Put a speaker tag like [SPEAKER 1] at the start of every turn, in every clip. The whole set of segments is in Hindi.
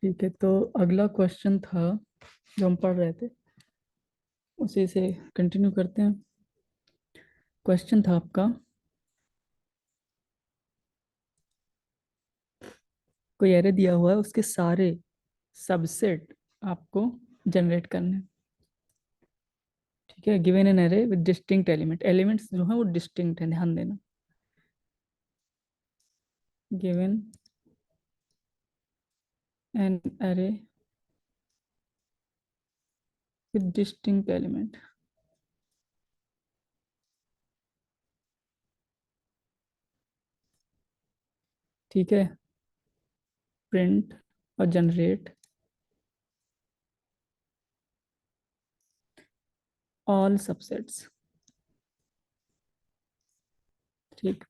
[SPEAKER 1] ठीक है, तो अगला क्वेश्चन था जो हम पढ़ रहे थे, उसी से कंटिन्यू करते हैं। क्वेश्चन था आपका, कोई एरे दिया हुआ है, उसके सारे सबसेट आपको जनरेट करने हैं। ठीक है, given an array with distinct element, elements जो है वो डिस्टिंक्ट है, ध्यान देना। Given an array with distinct element. ठीक है, प्रिंट और जनरेट ऑल सबसेट्स। ठीक,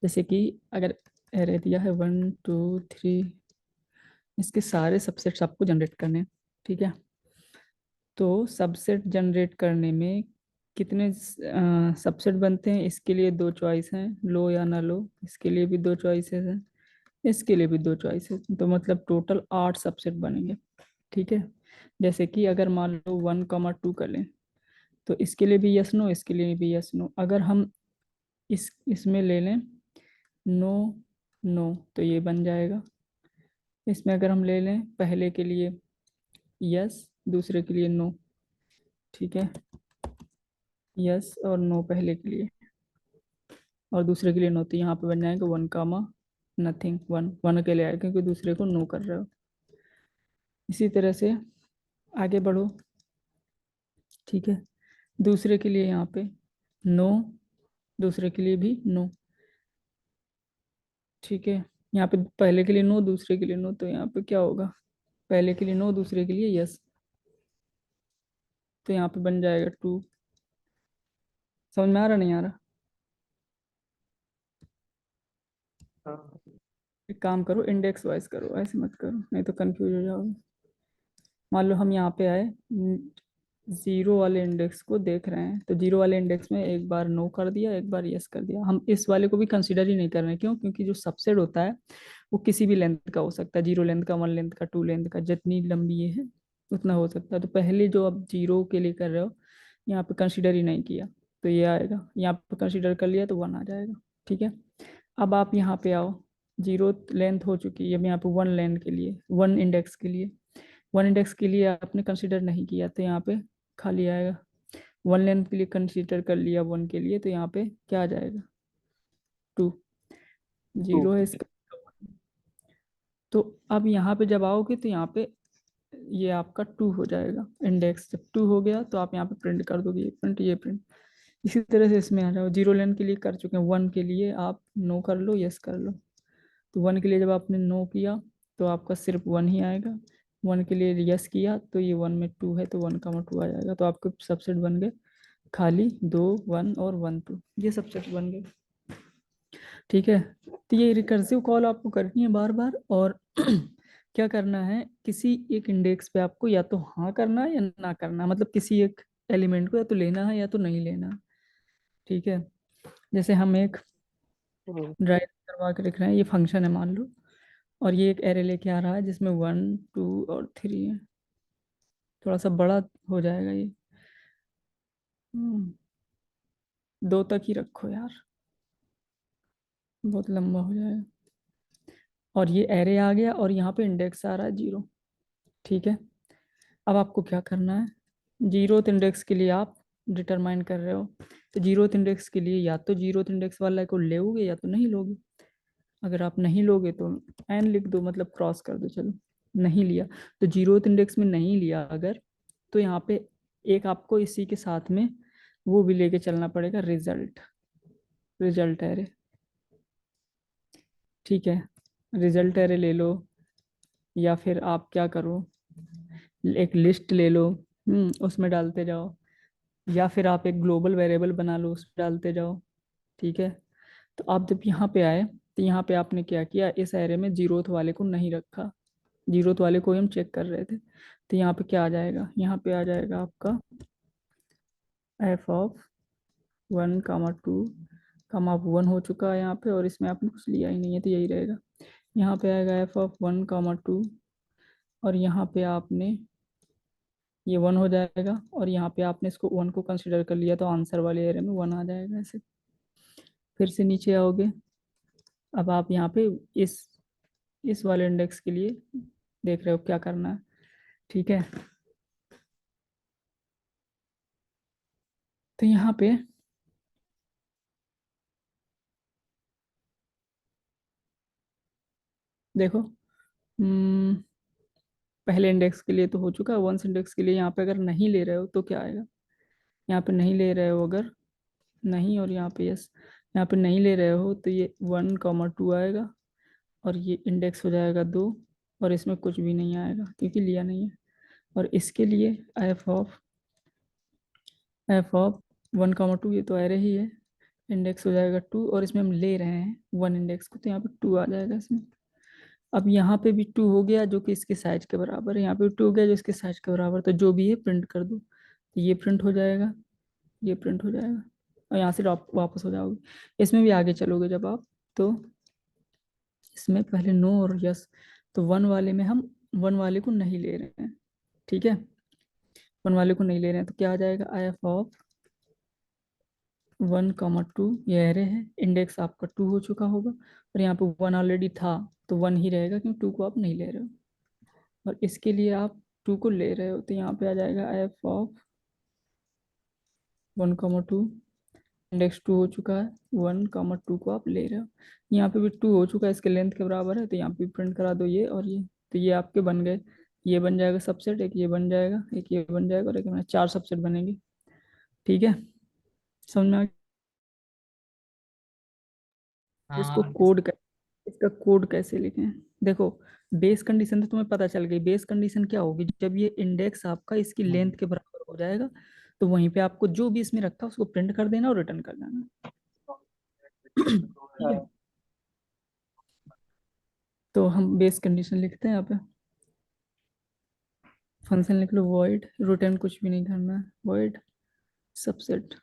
[SPEAKER 1] जैसे कि अगर एरे दिया है 1 2 3, इसके सारे सबसेट्स आपको जनरेट करने हैं। ठीक है, तो सबसेट जनरेट करने में कितने सबसेट बनते हैं, इसके लिए दो चॉइस हैं, लो या ना लो। इसके लिए भी दो चॉइसेस हैं, इसके लिए भी दो चॉइसेस, तो मतलब टोटल 8 सबसेट बनेंगे। ठीक है, जैसे कि अगर मान लो 1 2 कर लें, तो इसके लिए भी यस नो, इसके लिए भी यस नो। अगर हम इसमें ले लें नो नो, तो ये बन जाएगा। इसमें अगर हम ले लें पहले के लिए यस, दूसरे के लिए नो। ठीक है, यस और नो पहले के लिए, और दूसरे के लिए नो, तो यहाँ पे बन जाएगा 1 नथिंग, वन वन अकेले आएगा क्योंकि दूसरे को नो कर रहे हो। इसी तरह से आगे बढ़ो। ठीक है, दूसरे के लिए यहाँ पे नो, दूसरे के लिए भी नो। ठीक है, यहाँ पे पहले के लिए नो, दूसरे के लिए नो, तो यहाँ पे क्या होगा, पहले के लिए नो, दूसरे के लिए यस, तो यहाँ पे बन जाएगा 2। समझ में आ रहा नहीं आ रहा?
[SPEAKER 2] हाँ।
[SPEAKER 1] एक काम करो, इंडेक्स वाइज करो, ऐसे मत करो नहीं तो कंफ्यूज हो जाओगे। मान लो हम यहाँ पे आए, जीरो वाले इंडेक्स को देख रहे हैं, तो जीरो वाले इंडेक्स में एक बार नो कर दिया, एक बार यस कर दिया। हम इस वाले को भी कंसिडर ही नहीं कर रहे हैं, क्यों? क्योंकि जो सबसेट होता है वो किसी भी लेंथ का हो सकता है, 0 लेंथ का, 1 लेंथ का, 2 लेंथ का, जितनी लंबी ये है उतना हो सकता है। तो पहले जो आप जीरो के लिए कर रहे हो, यहाँ पे कंसिडर ही नहीं किया, तो ये आएगा। यहाँ पे कंसिडर कर लिया तो 1 आ जाएगा। ठीक है, अब आप यहाँ पे आओ, जीरो लेंथ हो चुकी है, अब यहाँ पे 1 लेंथ के लिए, 1 इंडेक्स के लिए, 1 इंडेक्स के लिए आपने कंसिडर नहीं किया, तो यहाँ पे खाली आएगा। 1 लेंथ के लिए कंसिडर कर लिया, 1 के लिए, तो यहाँ पे क्या आ जाएगा, 2।
[SPEAKER 2] टू।
[SPEAKER 1] जीरो है इसका। तो अब यहाँ पे जब आओगे तो यहाँ पे ये आपका 2 हो जाएगा। इंडेक्स जब 2 हो गया तो आप यहाँ पे प्रिंट कर दोगे, ये प्रिंट, ये प्रिंट। इसी तरह से इसमें आ जाओ, 0 लेंथ के लिए कर चुके हैं, 1 के लिए आप नो कर लो, यस कर लो। तो 1 के लिए जब आपने नो किया तो आपका सिर्फ 1 ही आएगा। 1 के लिए यस किया तो ये 1 में 2 है, तो 1 2 आ जाएगा। तो आपके सबसेट बन गए खाली 2 1 और 1 2, ये सबसेट बन गए। ठीक है, तो ये रिकर्सिव कॉल आपको करनी है बार बार, और क्या करना है, किसी एक इंडेक्स पे आपको या तो हाँ करना है या ना करना है, मतलब किसी एक एलिमेंट को या तो लेना है या तो नहीं लेना है। ठीक है, जैसे हम एक
[SPEAKER 2] हम्म।
[SPEAKER 1] ड्राइव करवा के लिख रहे हैं, ये फंक्शन है मान लो, और ये एक एरे लेके आ रहा है जिसमें 1 2 और 3 है। थोड़ा सा बड़ा हो जाएगा ये, 2 तक ही रखो यार, बहुत लंबा हो जाएगा। और ये एरे आ गया और यहाँ पे इंडेक्स आ रहा है 0। ठीक है, अब आपको क्या करना है, जीरोथ इंडेक्स के लिए आप डिटरमाइन कर रहे हो, तो जीरोथ इंडेक्स के लिए या तो जीरोथ इंडेक्स वाला को लोगे या तो नहीं लोगे। अगर आप नहीं लोगे तो एन लिख दो, मतलब क्रॉस कर दो, चलो नहीं लिया। तो जीरोथ इंडेक्स में नहीं लिया अगर, तो यहाँ पे एक आपको इसी के साथ में वो भी लेके चलना पड़ेगा, रिजल्ट, रिजल्ट एरे। ठीक है, रिजल्ट एरे ले लो, या फिर आप क्या करो, एक लिस्ट ले लो, उसमें डालते जाओ, या फिर आप एक ग्लोबल वेरिएबल बना लो, उसमें डालते जाओ। ठीक है, तो आप जब यहाँ पे आए तो यहाँ पे आपने क्या किया, इस एरे में जीरोथ वाले को नहीं रखा, जीरोथ वाले को हम चेक कर रहे थे। तो यहाँ पे क्या आ जाएगा, यहाँ पे आ जाएगा आपका f(1 2 1) हो चुका है यहाँ पे, और इसमें आपने कुछ लिया ही नहीं है, तो यही रहेगा। यहाँ पे आएगा f(1,2) और यहाँ पे आपने ये 1 हो जाएगा, और यहाँ पे आपने इसको 1 को कंसिडर कर लिया तो आंसर वाले एरे में 1 आ जाएगा ऐसे। फिर से नीचे आओगे। अब आप यहाँ पे इस इस वाले इंडेक्स के लिए देख रहे हो क्या करना है, ठीक है। तो यहाँ पे देखो, पहले इंडेक्स के लिए तो हो चुका है, वंस इंडेक्स के लिए यहाँ पे अगर नहीं ले रहे हो तो क्या आएगा। यहाँ पे नहीं ले रहे हो अगर, नहीं, और यहाँ पे यस। यहाँ पे नहीं ले रहे हो तो ये 1,2 आएगा, और ये इंडेक्स हो जाएगा 2, और इसमें कुछ भी नहीं आएगा क्योंकि लिया नहीं है। और इसके लिए एफ ऑफ 1,2, ये तो एरे ही है, इंडेक्स हो जाएगा 2, और इसमें हम ले रहे हैं 1 इंडेक्स को, तो यहाँ पे 2 आ जाएगा इसमें। अब यहाँ पे भी 2 हो गया जो कि इसके साइज के बराबर है, यहाँ पे 2 हो गया जो इसके साइज के बराबर, तो जो भी है प्रिंट कर दो, तो ये प्रिंट हो जाएगा, ये प्रिंट हो जाएगा, और यहाँ से वापस हो जाओगे। इसमें भी आगे चलोगे जब आप, तो इसमें पहले नो और यस, तो 1 वाले में हम 1 वाले को नहीं ले रहे हैं, ठीक है। 1 वाले को नहीं ले रहे हैं तो क्या आ जाएगा, f(1,2), ये एरे है, इंडेक्स आपका 2 हो चुका होगा, और यहाँ पे 1 ऑलरेडी था तो 1 ही रहेगा क्योंकि 2 को आप नहीं ले रहे हो। और इसके लिए आप 2 को ले रहे हो तो यहाँ पे आ जाएगा f(1,2), इंडेक्स 2 हो चुका है, 1,2 को आप ले रहे हो, यहाँ पे भी 2 हो चुका है, इसके लेंथ के बराबर है, तो यहाँ पे प्रिंट करा दो ये और ये, तो ये आपके बन गए। ये बन जाएगा सबसेट, एक ये बन जाएगा, एक ये बन जाएगा, और एक हमारे 4 सबसेट बनेंगे, ठीक है। समझ में आ गया? इसको
[SPEAKER 2] हाँ।
[SPEAKER 1] कोड कर, इसका कोड कैसे लिखें। देखो, बेस कंडीशन तो तुम्हें पता चल गई। बेस कंडीशन क्या होगी, जब ये इंडेक्स आपका इसकी लेंथ के बराबर हो जाएगा तो वहीं पे आपको जो भी इसमें रखा उसको प्रिंट कर देना और रिटर्न कर देना। ठीक है, तो हम बेस कंडीशन लिखते हैं यहाँ पे। फंक्शन लिख लो वॉइड, रिटर्न कुछ भी नहीं करना है, वॉइड सबसेट।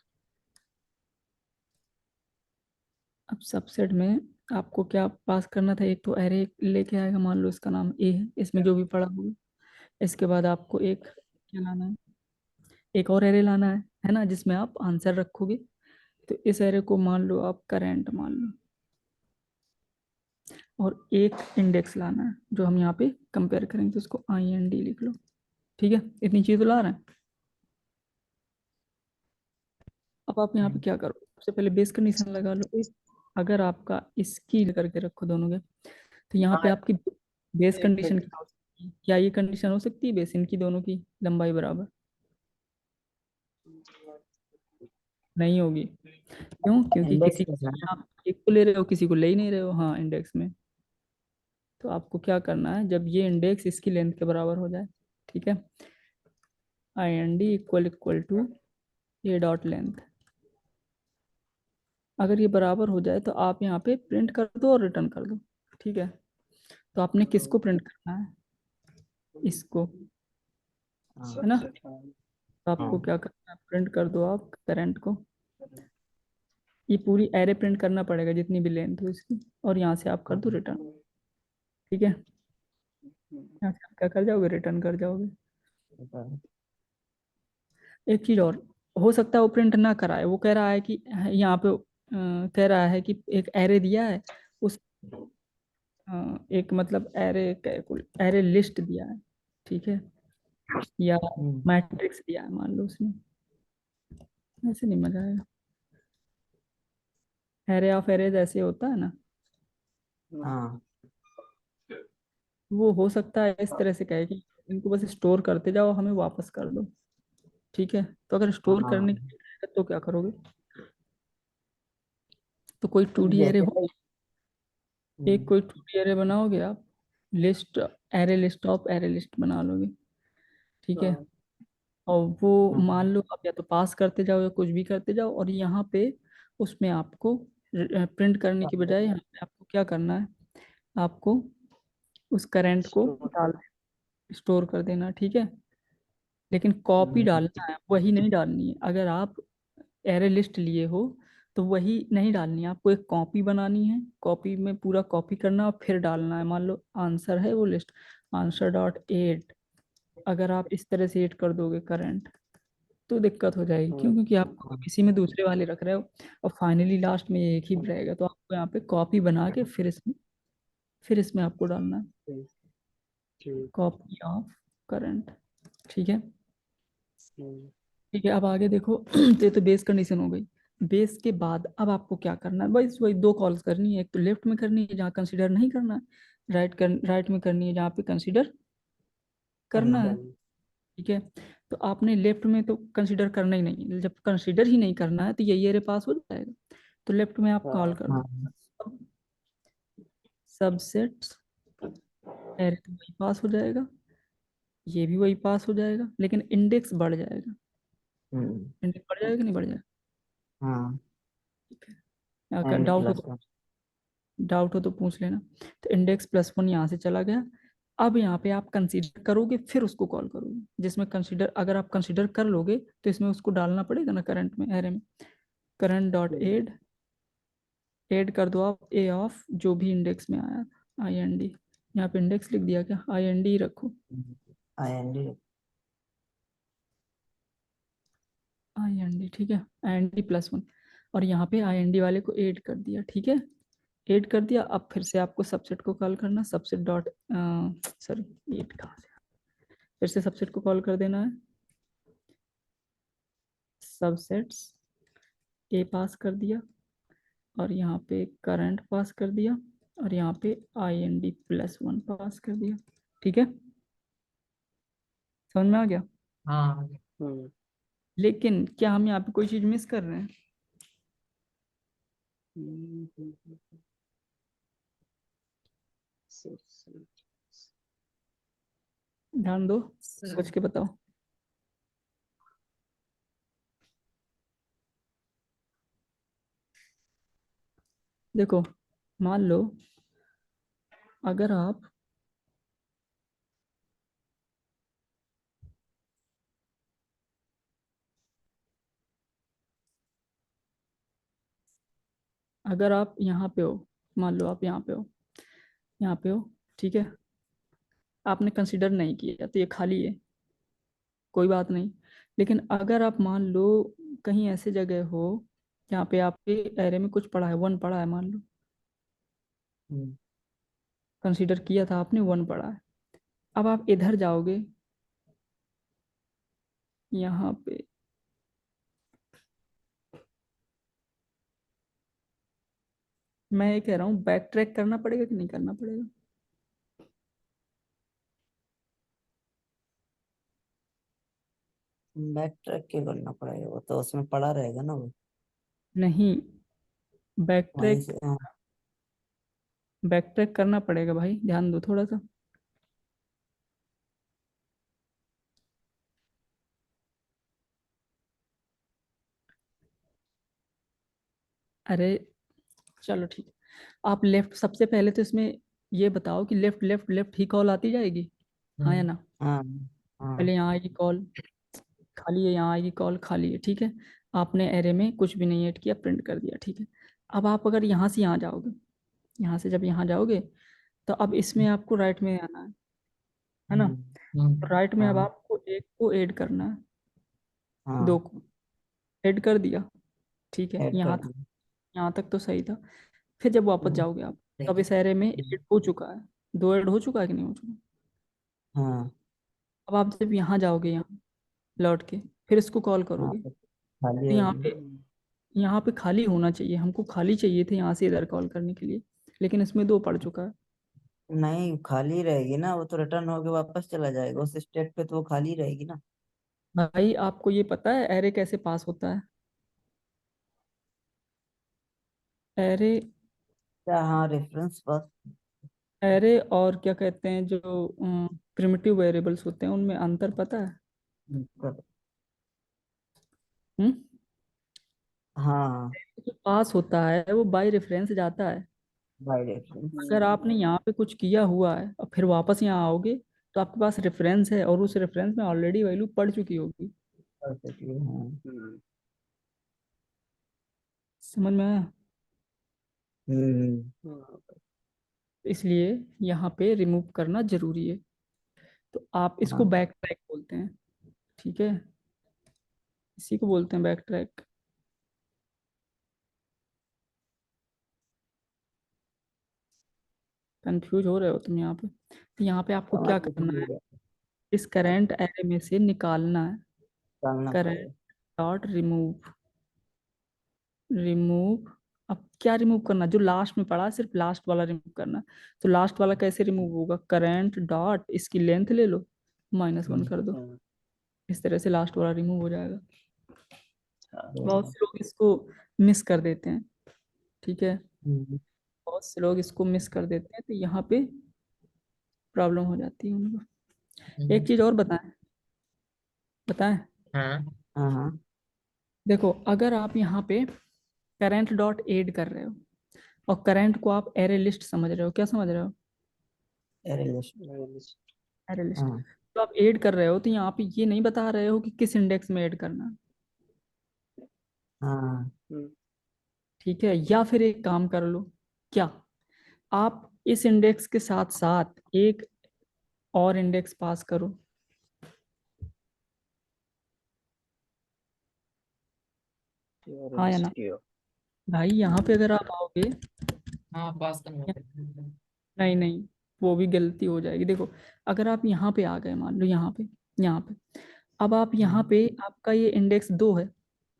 [SPEAKER 1] अब सबसेट में आपको क्या पास करना था, एक तो एरे लेके आएगा, मान लो इसका नाम ए है, इसमें जो भी पड़ा होगा। इसके बाद आपको एक क्या लाना है, एक और एरे लाना है ना, जिसमें आप आंसर रखोगे। तो इस एरे को मान लो आप करेंट मान लो, और एक इंडेक्स लाना है जो हम यहाँ पे कंपेयर करेंगे, तो उसको IND लिख लो, ठीक है। इतनी चीज तो ला रहे हैं। अब आप यहाँ पे क्या करो, सबसे पहले बेस कंडीशन लगा लो। अगर आपका इसकी करके रखो दोनों के, तो यहाँ पे आपकी बेस
[SPEAKER 2] एक
[SPEAKER 1] कंडीशन
[SPEAKER 2] मिनट।
[SPEAKER 1] क्या हो सकती है, क्या ये कंडीशन हो सकती है बेस इनकी दोनों की लंबाई बराबर, नहीं होगी। क्यों, क्योंकि
[SPEAKER 2] इंडेक्स
[SPEAKER 1] किसी
[SPEAKER 2] में था।
[SPEAKER 1] आप एक को ले रहे हो, किसी को ले ही नहीं रहे हो, हाँ इंडेक्स में। तो आपको क्या करना है, जब ये इंडेक्स इसकी लेंथ के बराबर हो जाए, ठीक है, IND equal to a dot length. अगर ये बराबर हो जाए तो आप यहाँ पे प्रिंट कर दो और रिटर्न कर दो, ठीक है। तो आपने किसको प्रिंट करना है, इसको, है ना। तो आपको
[SPEAKER 2] हाँ।
[SPEAKER 1] क्या करना है, प्रिंट कर दो आप करंट को। ये पूरी एरे प्रिंट करना पड़ेगा जितनी भी लेंथ हो इसकी, और यहाँ से आप कर दो रिटर्न, ठीक है। यहाँ से आप क्या कर जाओगे, रिटर्न कर जाओगे। एक चीज और, हो सकता है वो प्रिंट ना कराए, वो कह रहा है कि यहाँ पे कह रहा है कि एक एरे दिया है, उस एक मतलब एरे, एरे लिस्ट दिया है, ठीक है, या मैट्रिक्स दिया है मान लो उसमें, ऐसे नहीं मजा आएगा। एरे ऑफ एरेज ऐसे होता है ना,
[SPEAKER 2] हाँ।
[SPEAKER 1] वो हो सकता है इस तरह से कहे कि इनको बस स्टोर करते जाओ, हमें वापस कर दो, ठीक है। तो अगर स्टोर करने के
[SPEAKER 2] हाँ।
[SPEAKER 1] लिए कहेगा, तो क्या करोगे, तो कोई 2D एरे
[SPEAKER 2] जैसे
[SPEAKER 1] हो, एक कोई 2D एरे बनाओगे आप, list, array list of array list बना लोगे, ठीक है। और वो मान लो आप या तो पास करते जाओ या कुछ भी करते जाओ, और यहाँ पे उसमें आपको प्रिंट करने की बजाय यहाँ पे आपको क्या करना है, आपको उस करंट को डाल, स्टोर कर देना, ठीक है। लेकिन कॉपी डालना है, वही नहीं डालनी है। अगर आप एरे लिस्ट लिए हो तो वही नहीं डालनी है आपको, एक कॉपी बनानी है, कॉपी में पूरा कॉपी करना और फिर डालना है। मान लो आंसर है वो लिस्ट, आंसर डॉट एड, अगर आप इस तरह से एड कर दोगे करंट तो दिक्कत हो जाएगी, क्यों? क्योंकि आप किसी में दूसरे वाले रख रहे हो और फाइनली लास्ट में ये एक ही रहेगा। तो आपको यहाँ पे कॉपी बना के फिर इसमें आपको डालना है
[SPEAKER 2] ठीक। ठीक।
[SPEAKER 1] Copy of current. ठीक है।
[SPEAKER 2] हम्म।
[SPEAKER 1] ठीक है, अब आगे देखो। तो ये तो बेस कंडीशन हो गई। बेस के बाद अब आपको क्या करना है, बस वही दो कॉल्स करनी है, एक तो लेफ्ट में करनी है जहाँ कंसीडर नहीं करना है, राइट में करनी है जहाँ पे कंसीडर करना
[SPEAKER 2] करना।
[SPEAKER 1] है। ठीक है। तो आपने लेफ्ट में तो कंसीडर करना ही नहीं है, जब कंसीडर ही नहीं करना है तो ये एरे पास हो जाएगा। तो लेफ्ट में आप कॉल
[SPEAKER 2] हाँ।
[SPEAKER 1] कर
[SPEAKER 2] हाँ।
[SPEAKER 1] दो सबसेट्स, एरे तो वही पास हो जाएगा, ये भी वही पास हो जाएगा, लेकिन इंडेक्स बढ़ जाएगा।
[SPEAKER 2] हम्म।
[SPEAKER 1] इंडेक्स बढ़ जाएगा कि नहीं बढ़ जाएगा?
[SPEAKER 2] हाँ।
[SPEAKER 1] ठीक है, अगर
[SPEAKER 2] एंड
[SPEAKER 1] डाउट हो
[SPEAKER 2] प्लस
[SPEAKER 1] तो
[SPEAKER 2] वन।
[SPEAKER 1] पूछ लेना। तो इंडेक्स प्लस वन यहाँ से चला गया। अब यहाँ पे आप कंसीडर करोगे फिर उसको कॉल करोगे, जिसमें कंसीडर अगर आप कंसीडर कर लोगे तो इसमें उसको डालना पड़ेगा ना करंट में, एरे में। करंट डॉट एड, ऐड कर दो आप ए ऑफ जो भी इंडेक्स में आया था, आई एन डी। यहाँ पे इंडेक्स लिख दिया क्या, आई एन डी रखो,
[SPEAKER 2] I N D.
[SPEAKER 1] I N D. ठीक है, I N D plus one, और यहाँ पे आई एन डी वाले को ऐड कर दिया। ठीक है, ऐड कर दिया। अब फिर से आपको सबसेट को कॉल करना, सबसेट डॉट, सॉरी ऐड कहाँ से, फिर से सबसेट को कॉल कर देना है, सबसेट्स ए पास कर दिया, और यहाँ पे करंट पास कर दिया, और यहाँ पे I N D plus one pass कर दिया। ठीक है, समझ में आ गया?
[SPEAKER 2] हाँ। हम्म।
[SPEAKER 1] लेकिन क्या हम यहाँ पे कोई चीज मिस कर रहे हैं? ध्यान दो, सोच के बताओ। देखो, मान लो अगर आप यहाँ पे हो, मान लो आप यहाँ पे हो, यहाँ पे हो, ठीक है, आपने कंसिडर नहीं किया तो ये खाली है, कोई बात नहीं। लेकिन अगर आप मान लो कहीं ऐसे जगह हो जहाँ पे आपके एरे में कुछ पड़ा है, वन पड़ा है मान लो,
[SPEAKER 2] हम्म।
[SPEAKER 1] कंसीडर किया था आपने, वन पड़ा है। अब आप इधर जाओगे, यहाँ पे मैं ये कह रहा हूँ बैक ट्रैक करना पड़ेगा कि नहीं करना पड़ेगा?
[SPEAKER 2] बैक ट्रैक क्यों करना पड़ेगा, वो तो उसमें पड़ा रहेगा ना वो।
[SPEAKER 1] नहीं, बैक
[SPEAKER 2] वहीं
[SPEAKER 1] ट्रैक,
[SPEAKER 2] से हाँ।
[SPEAKER 1] बैक ट्रैक करना पड़ेगा भाई, ध्यान दो थोड़ा सा। अरे चलो ठीक है, आप लेफ्ट, सबसे पहले तो इसमें ये बताओ कि लेफ्ट लेफ्ट लेफ्ट ही कॉल आती जाएगी, हाँ या ना?
[SPEAKER 2] हाँ। हाँ।
[SPEAKER 1] पहले यहाँ आएगी कॉल, खाली है, यहाँ आएगी कॉल, खाली है। ठीक है, आपने एरे में कुछ भी नहीं ऐड किया, प्रिंट कर दिया। ठीक है, अब आप अगर यहाँ से यहाँ जाओगे, यहाँ से जब यहाँ जाओगे तो अब इसमें आपको राइट में आना है ना?
[SPEAKER 2] हम्म।
[SPEAKER 1] तो राइट में अब
[SPEAKER 2] हाँ।
[SPEAKER 1] आपको एक को ऐड करना है, दो
[SPEAKER 2] हाँ।
[SPEAKER 1] को ऐड कर दिया। ठीक है,
[SPEAKER 2] ऐड कर दिया।
[SPEAKER 1] यहाँ तक तो सही था। फिर जब वापस
[SPEAKER 2] हम्म।
[SPEAKER 1] जाओगे आप, तब इस एरे में ऐड हो चुका है, दो ऐड हो चुका है कि नहीं हो चुका?
[SPEAKER 2] हाँ।
[SPEAKER 1] अब आप जब यहाँ जाओगे, यहाँ लौट के फिर इसको कॉल
[SPEAKER 2] हाँ
[SPEAKER 1] करोगे,
[SPEAKER 2] तो खाली
[SPEAKER 1] तो
[SPEAKER 2] होगी।
[SPEAKER 1] यहाँ पे खाली होना चाहिए, हमको खाली चाहिए थे यहाँ से इधर कॉल करने के लिए, लेकिन इसमें दो पड़ चुका है।
[SPEAKER 2] नहीं, खाली रहेगी ना, वो तो रिटर्न होके वापस चला जाएगा उस स्टेट पे, तो वो खाली रहेगी ना।
[SPEAKER 1] भाई आपको ये पता है एरे कैसे पास होता है? एरे,
[SPEAKER 2] क्या? हाँ, रेफरेंस बस।
[SPEAKER 1] एरे और क्या कहते हैं जो प्रिमिटिव वेरिएबल्स होते हैं उनमें अंतर पता है? हम्म,
[SPEAKER 2] हाँ।
[SPEAKER 1] जो पास होता है वो बाय रेफरेंस जाता है।
[SPEAKER 2] By reference.
[SPEAKER 1] अगर आपने यहाँ पे कुछ किया हुआ है और फिर वापस यहाँ आओगे तो आपके पास रेफरेंस है और उस रेफरेंस में ऑलरेडी वैल्यू पड़ चुकी होगी।
[SPEAKER 2] परफेक्टली हाँ।
[SPEAKER 1] समझ में आया?
[SPEAKER 2] हम्म।
[SPEAKER 1] इसलिए यहाँ पे रिमूव करना जरूरी है। तो आप इसको
[SPEAKER 2] हाँ,
[SPEAKER 1] बैक ट्रैक बोलते हैं। ठीक है, इसी को बोलते हैं बैक ट्रैक। कंफ्यूज हो रहे हो तुम यहाँ पे? तो यहाँ पे आपको
[SPEAKER 2] समझ
[SPEAKER 1] क्या
[SPEAKER 2] में
[SPEAKER 1] करना
[SPEAKER 2] नहीं
[SPEAKER 1] है,
[SPEAKER 2] गया,
[SPEAKER 1] इस करेंट एरे में से निकालना है।
[SPEAKER 2] डालना
[SPEAKER 1] करेंट
[SPEAKER 2] पड़ेगा।
[SPEAKER 1] Dot remove, remove. अब क्या रिमूव करना, जो लास्ट में पड़ा है, सिर्फ लास्ट वाला रिमूव करना है। तो लास्ट वाला कैसे रिमूव होगा, करेंट डॉट इसकी लेंथ ले लो, -1 कर दो। इस तरह से लास्ट वाला रिमूव हो जाएगा। बहुत
[SPEAKER 2] हम्म।
[SPEAKER 1] से लोग इसको मिस कर देते हैं। ठीक है,
[SPEAKER 2] हम्म।
[SPEAKER 1] बहुत से लोग इसको मिस कर देते हैं, तो यहाँ पे प्रॉब्लम हो जाती है उनको। एक चीज और बताएं, बताएं।
[SPEAKER 3] हाँ।
[SPEAKER 2] हाँ हाँ।
[SPEAKER 1] देखो, अगर आप यहाँ पे करंट डॉट ऐड कर रहे हो और करंट को आप एरे लिस्ट समझ रहे हो, क्या समझ रहे हो,
[SPEAKER 2] अरे लिस्ट।
[SPEAKER 1] एरे लिस्ट,
[SPEAKER 2] हाँ
[SPEAKER 1] तो आप ऐड कर रहे हो तो यहाँ पे ये नहीं बता रहे हो कि किस इंडेक्स में ऐड करना है।
[SPEAKER 2] हाँ।
[SPEAKER 1] ठीक है, या फिर एक काम कर लो, क्या आप इस इंडेक्स के साथ साथ एक और इंडेक्स पास करो। हाँ या ना? भाई यहाँ पे अगर आप आओगे,
[SPEAKER 3] हाँ, पास करना पड़ेगा।
[SPEAKER 1] नहीं नहीं, वो भी गलती हो जाएगी। देखो, अगर आप यहाँ पे आ गए, मान लो यहाँ पे, यहाँ पे, अब आप यहाँ
[SPEAKER 2] हम्म।
[SPEAKER 1] पे, आपका ये इंडेक्स 2 है,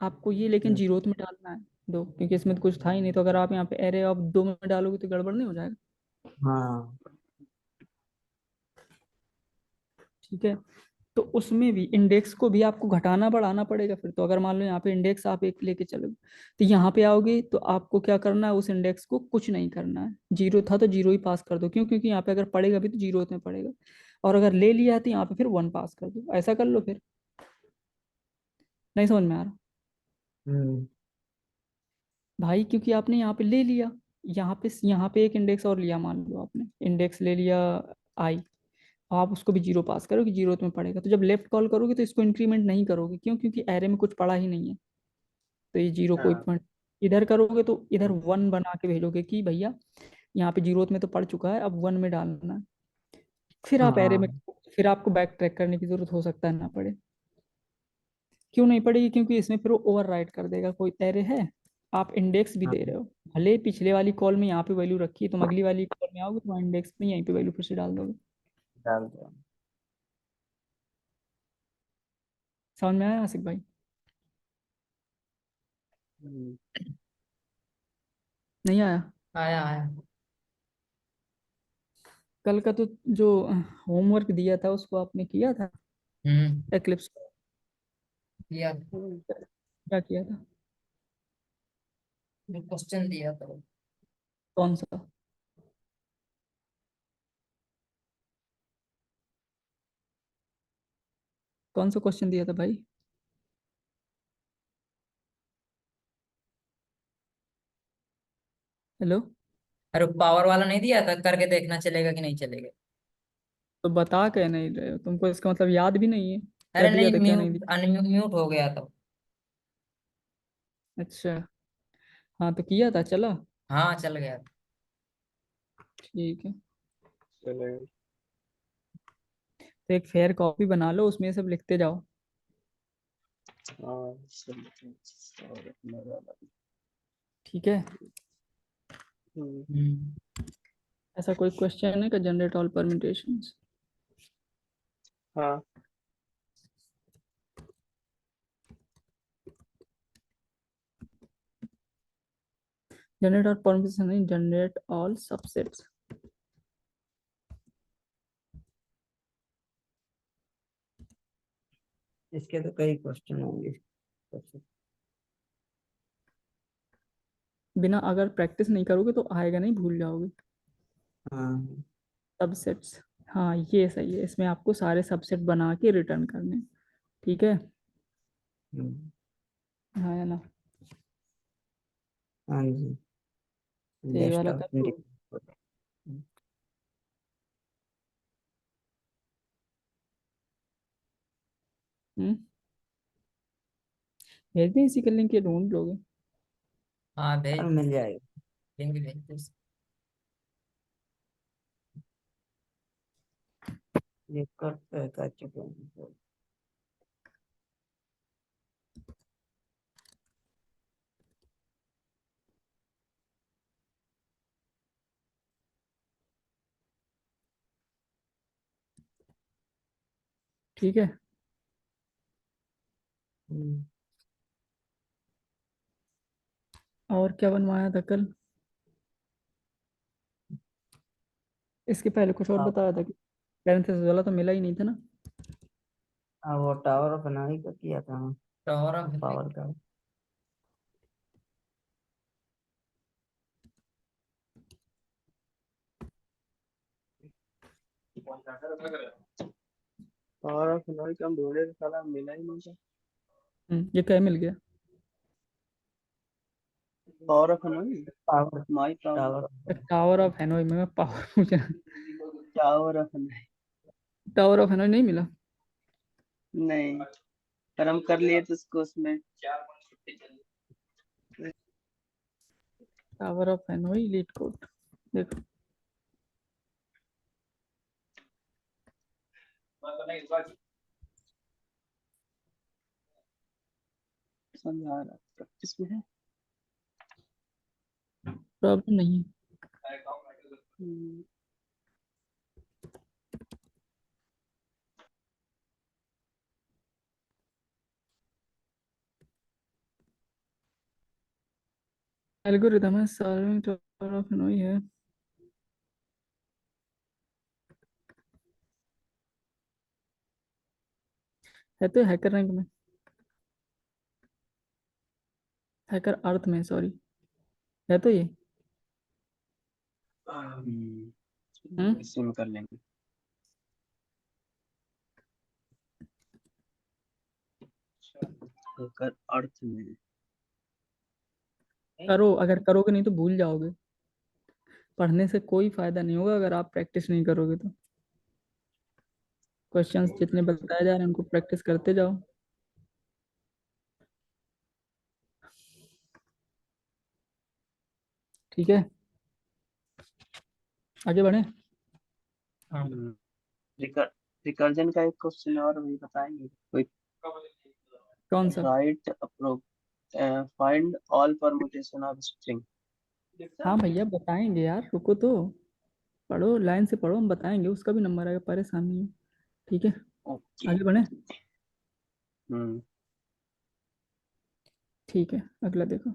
[SPEAKER 1] आपको ये लेकिन
[SPEAKER 2] हम्म।
[SPEAKER 1] जीरोथ में डालना है, 2, क्योंकि इसमें तो कुछ था ही नहीं। तो अगर आप यहाँ पे एरे ऑफ 2 में डालोगे तो गड़बड़ नहीं हो जाएगा?
[SPEAKER 2] हाँ
[SPEAKER 1] ठीक है, तो उसमें भी इंडेक्स को भी आपको घटाना बढ़ाना पड़ेगा फिर। तो अगर मान लो यहाँ पे इंडेक्स आप एक लेके चलोगे, तो यहाँ पे आओगे तो आपको क्या करना है, उस इंडेक्स को कुछ नहीं करना है। जीरो था तो जीरो ही पास कर दो, क्यों, क्योंकि यहाँ पे अगर पड़ेगा भी तो जीरो में पड़ेगा। और अगर ले लिया है तो यहाँ पे फिर 1 पास कर दो, ऐसा कर लो फिर। नहीं समझ में आ रहा
[SPEAKER 2] हम्म।
[SPEAKER 1] भाई? क्योंकि आपने यहाँ पे ले लिया, यहाँ पे एक इंडेक्स और लिया, मान लो आपने इंडेक्स ले लिया आई, आप उसको भी जीरो पास करोगे, जीरो में पड़ेगा। तो जब लेफ्ट कॉल करोगे तो इसको इंक्रीमेंट नहीं करोगे, क्यों, क्योंकि एरे में कुछ पड़ा ही नहीं है। तो ये जीरो कोई
[SPEAKER 3] हाँ।
[SPEAKER 1] पॉइंट, इधर करोगे तो इधर 1 बना के भेजोगे कि भैया यहाँ पे जीरो में तो पड़ चुका है, अब 1 में डालना है। फिर आप एरे में,
[SPEAKER 2] हाँ
[SPEAKER 1] फिर आपको बैक ट्रैक करने की जरूरत हो सकता है ना पड़े। क्यों नहीं पड़ेगी, क्योंकि इसमें फिर वो ओवर राइट कर देगा। कोई एरे है, आप इंडेक्स भी दे
[SPEAKER 2] हाँ।
[SPEAKER 1] रहे हो, भले पिछले वाली कॉल में यहाँ पे वैल्यू रखी है, तुम अगली वाली कॉल में आओगे तो इंडेक्स में यहीं पे वैल्यू फिर से डाल दोगे।
[SPEAKER 2] डाल दो।
[SPEAKER 1] समझ में आया आसिफ भाई?
[SPEAKER 2] हम्म।
[SPEAKER 1] नहीं आया?
[SPEAKER 3] आया आया।
[SPEAKER 1] कल का तो जो होमवर्क दिया था उसको आपने किया था,
[SPEAKER 3] हम्म।
[SPEAKER 1] एक्लिप्स को?
[SPEAKER 3] दिया।
[SPEAKER 1] क्या किया था?
[SPEAKER 3] जो क्वेश्चन दिया था।
[SPEAKER 1] कौन सा? कौन सा क्वेश्चन दिया था भाई? हेलो?
[SPEAKER 3] अरे पावर वाला नहीं दिया था, करके देखना चलेगा कि नहीं चलेगा।
[SPEAKER 1] तो बता के नहीं रहे हो, तुमको इसका मतलब याद भी नहीं है क्या
[SPEAKER 3] अरे
[SPEAKER 1] दिया
[SPEAKER 3] नहीं,
[SPEAKER 1] था क्या नहीं
[SPEAKER 3] म्यूट
[SPEAKER 1] दिया?
[SPEAKER 3] अनम्यूट हो गया था।
[SPEAKER 1] अच्छा, हाँ तो किया था, चला?
[SPEAKER 3] हाँ, चल गया।
[SPEAKER 1] ठीक है, तो एक फेयर कॉपी बना लो, उसमें सब लिखते जाओ। ठीक है,
[SPEAKER 3] हम्म।
[SPEAKER 1] ऐसा कोई क्वेश्चन है कि generate all permutations? Generate all permutation नहीं, जनरेट ऑल सबसेट्स।
[SPEAKER 2] इसके तो कई क्वेश्चन होंगे।
[SPEAKER 1] बिना अगर प्रैक्टिस नहीं करोगे तो आएगा नहीं, भूल जाओगे।
[SPEAKER 2] हाँ।
[SPEAKER 1] सबसेट्स, हाँ ये सही है, इसमें आपको सारे सबसेट बना के रिटर्न करने हैं। ठीक है,
[SPEAKER 2] हम्म।
[SPEAKER 1] हाँ या ना?
[SPEAKER 2] हाँ जी।
[SPEAKER 1] तो ये
[SPEAKER 2] लिस्ट
[SPEAKER 1] वाला
[SPEAKER 2] ऑफ
[SPEAKER 1] कर लो।
[SPEAKER 2] इंडिपेंडेंट।
[SPEAKER 1] हम्म, भेज दें इसी के लिंक, ये ढूंढ लोगे।
[SPEAKER 3] हाँ भेज
[SPEAKER 2] और
[SPEAKER 3] दो,
[SPEAKER 2] मिल जाएगा।
[SPEAKER 3] लिंक भेज दो।
[SPEAKER 2] ये कर चुके हैं।
[SPEAKER 1] ठीक है।
[SPEAKER 2] हम्म,
[SPEAKER 1] और क्या बनवाया था कल? इसके पहले कुछ और
[SPEAKER 2] हाँ
[SPEAKER 1] बताया था कि पैरेंथेसिस वाला तो मिला ही नहीं था ना।
[SPEAKER 2] हाँ, वो टावर ऑफ हनोई का किया था हाँ,
[SPEAKER 3] टावर ऑफ
[SPEAKER 2] पावर का।
[SPEAKER 4] और फिलहाल का हम ढूंढे तो साला मिला ही नहीं था।
[SPEAKER 1] ये क्या मिल गया?
[SPEAKER 4] पावर ऑफ नहीं,
[SPEAKER 2] power
[SPEAKER 4] my
[SPEAKER 2] tower.
[SPEAKER 4] Power,
[SPEAKER 1] tower of Hanoi में मैं पावर पूछ रहा।
[SPEAKER 4] टावर ऑफ नहीं।
[SPEAKER 1] टावर ऑफ हैनोई नहीं मिला।
[SPEAKER 4] नहीं, पर हम कर लिए थे उसको उसमें।
[SPEAKER 1] टावर ऑफ हैनोई लीड कोड देखो।
[SPEAKER 4] समझा रहा प्रैक्टिस में है।
[SPEAKER 1] प्रॉब्लम नहीं है।
[SPEAKER 4] हम्म,
[SPEAKER 1] एल्गोरिदम है सॉल्विंग टावर ऑफ हैनोई है तो हैकर रैंक में, हैकर अर्थ में, सॉरी। है तो ये। हम्म।
[SPEAKER 4] इसी में कर लेंगे। कर अर्थ में।
[SPEAKER 1] करो, अगर करोगे नहीं तो भूल जाओगे। पढ़ने से कोई फायदा नहीं होगा अगर आप प्रैक्टिस नहीं करोगे तो। क्वेश्चंस जितने बताए जा रहे हैं उनको प्रैक्टिस करते जाओ। ठीक है, आगे बढ़े।
[SPEAKER 4] रिकर रिकर्जन का एक क्वेश्चन और भी बताएंगे कोई।
[SPEAKER 1] कौन सा?
[SPEAKER 4] Write approach find all permutation of string.
[SPEAKER 1] हाँ भैया बताएंगे यार, रुको तो। पढ़ो, लाइन से पढ़ो, हम बताएंगे, उसका भी नंबर आएगा, परेशान नहीं हो। ठीक है,
[SPEAKER 4] ओके।
[SPEAKER 1] आगे बढ़े।
[SPEAKER 4] हम्म
[SPEAKER 1] ठीक है, अगला देखो।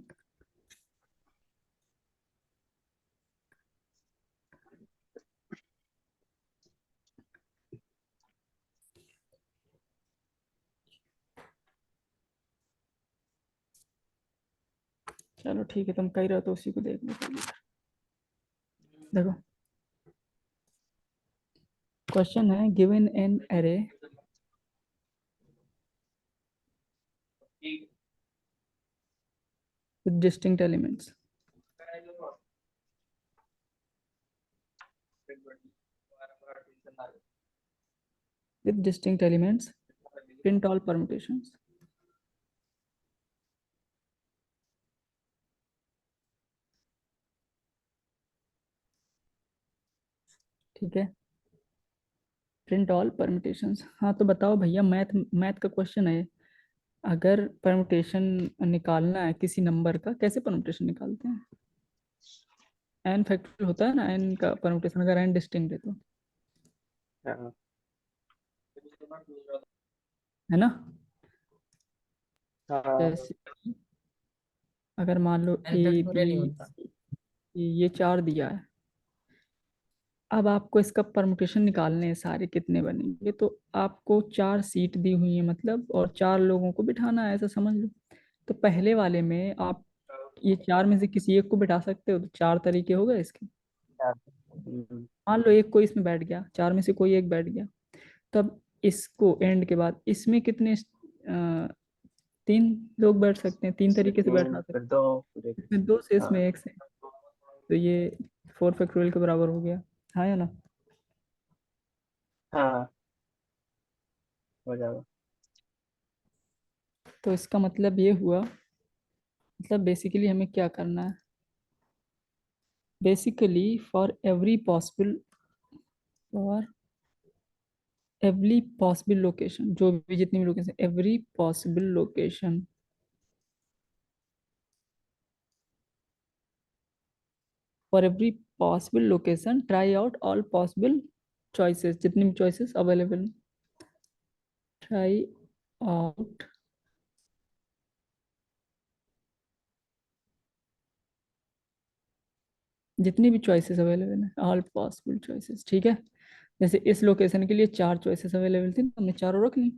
[SPEAKER 1] चलो ठीक है, तुम कह रहे हो तो उसी को देख लो। देखो, क्वेश्चन है given an array with distinct elements. With distinct elements, print all permutations. ठीक है, प्रिंट ऑल परम्यूटेशंस। हाँ तो बताओ भैया, मैथ मैथ का क्वेश्चन है। अगर परम्यूटेशन निकालना है किसी नंबर का, कैसे परम्यूटेशन निकालते हैं? एन फैक्टोरियल होता है ना, एन का परम्यूटेशन, अगर एन डिस्टिंक्ट है तो,
[SPEAKER 4] हाँ
[SPEAKER 1] है ना?
[SPEAKER 4] हाँ
[SPEAKER 1] जैसे अगर मान लो
[SPEAKER 3] एन
[SPEAKER 1] ए बी
[SPEAKER 3] फैक्टोरियल ही होता।
[SPEAKER 1] ये चार दिया है, अब आपको इसका परमुटेशन निकालने हैं सारे कितने बनेंगे, तो आपको चार सीट दी हुई है मतलब, और चार लोगों को बिठाना है, ऐसा समझ लो। तो पहले वाले में आप ये चार में से किसी एक को बिठा सकते हो, तो चार तरीके हो गए इसके। मान लो एक कोई इसमें बैठ गया, चार में से कोई एक बैठ गया, तब इसको एंड के बाद इसमें कितने तीन लोग बैठ सकते हैं, तीन तरीके से बैठा
[SPEAKER 4] तीन
[SPEAKER 1] सकते
[SPEAKER 4] फिर दो फिर एक।
[SPEAKER 1] हैं, इसमें दो से
[SPEAKER 4] हाँ
[SPEAKER 1] इसमें एक से, तो ये फोर फैक्टोरियल के बराबर हो गया। हाँ या ना?
[SPEAKER 4] हाँ हो जाएगा।
[SPEAKER 1] तो इसका मतलब ये हुआ मतलब बेसिकली हमें क्या करना है, basically for every possible location, जो भी जितनी भी location, every possible location, for every possible location try out all possible choices, जितनी भी चॉइसेस अवेलेबल, ट्राई आउट जितनी भी चॉइसेस अवेलेबल है, ऑल पॉसिबल चॉइसेस, ठीक है। जैसे इस लोकेशन के लिए 4 चॉइसेस अवेलेबल थी, तो हमने चारों रख ली,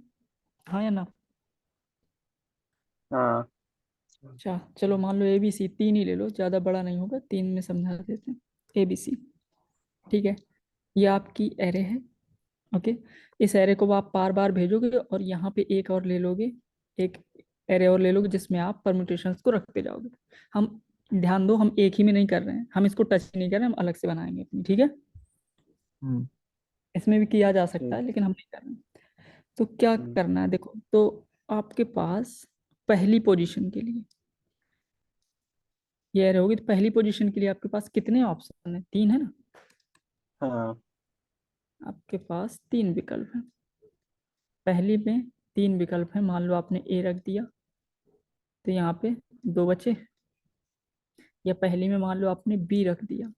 [SPEAKER 1] हाँ या ना।
[SPEAKER 4] हाँ।
[SPEAKER 1] अच्छा चलो मान लो ए बी सी, 3 ही ले लो, ज़्यादा बड़ा नहीं होगा, 3 में समझा देते हैं, ए बी सी, ठीक है। ये आपकी एरे है, ओके। इस एरे को आप बार बार भेजोगे और यहाँ पे एक और ले लोगे, एक एरे और ले लोगे जिसमें आप परम्यूटेशंस को रखते जाओगे। हम ध्यान दो, हम एक ही में नहीं कर रहे हैं, हम इसको टच नहीं कर रहे हैं, हम अलग से बनाएंगे अपनी, ठीक है।
[SPEAKER 2] हम्म
[SPEAKER 1] इसमें भी किया जा सकता है
[SPEAKER 4] ठीक।
[SPEAKER 1] लेकिन हम नहीं कर रहे हैं। तो क्या करना है देखो, तो आपके पास पहली पोजीशन के लिए ये एरे होगी, तो पहली पोजीशन के लिए आपके पास कितने ऑप्शन है, 3 है ना।
[SPEAKER 4] हाँ।
[SPEAKER 1] आपके पास 3 विकल्प हैं, पहली में 3 विकल्प हैं। मान लो आपने ए रख दिया तो यहाँ पे 2 बचे, या पहली में मान लो आपने बी रख दिया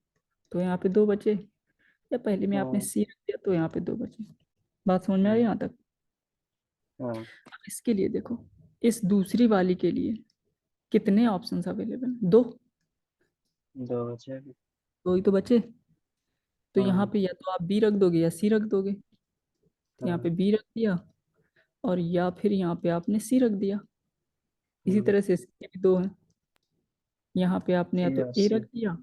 [SPEAKER 1] तो यहाँ पे 2 बचे, या पहली में आपने
[SPEAKER 4] हाँ।
[SPEAKER 1] सी रख दिया तो यहाँ पे 2 बचे। बात समझ में आ रही है यहाँ तक।
[SPEAKER 4] हाँ।
[SPEAKER 1] अब इसके लिए देखो, इस दूसरी वाली के लिए कितने ऑप्शंस अवेलेबल, 2,
[SPEAKER 4] 2 बचे अभी।
[SPEAKER 1] 2 ही तो बचे। तो यहाँ
[SPEAKER 4] हाँ।
[SPEAKER 1] पे या तो आप बी रख दोगे या सी रख दोगे, तो यहाँ पे
[SPEAKER 4] हाँ।
[SPEAKER 1] बी रख दिया, और या फिर यहाँ पे आपने सी रख दिया। इसी
[SPEAKER 4] हम्म,
[SPEAKER 1] तरह से इसके भी 2 हैं, यहाँ पे आपने या
[SPEAKER 4] सी
[SPEAKER 1] तो
[SPEAKER 4] और
[SPEAKER 1] ए
[SPEAKER 4] सी।
[SPEAKER 1] रख दिया,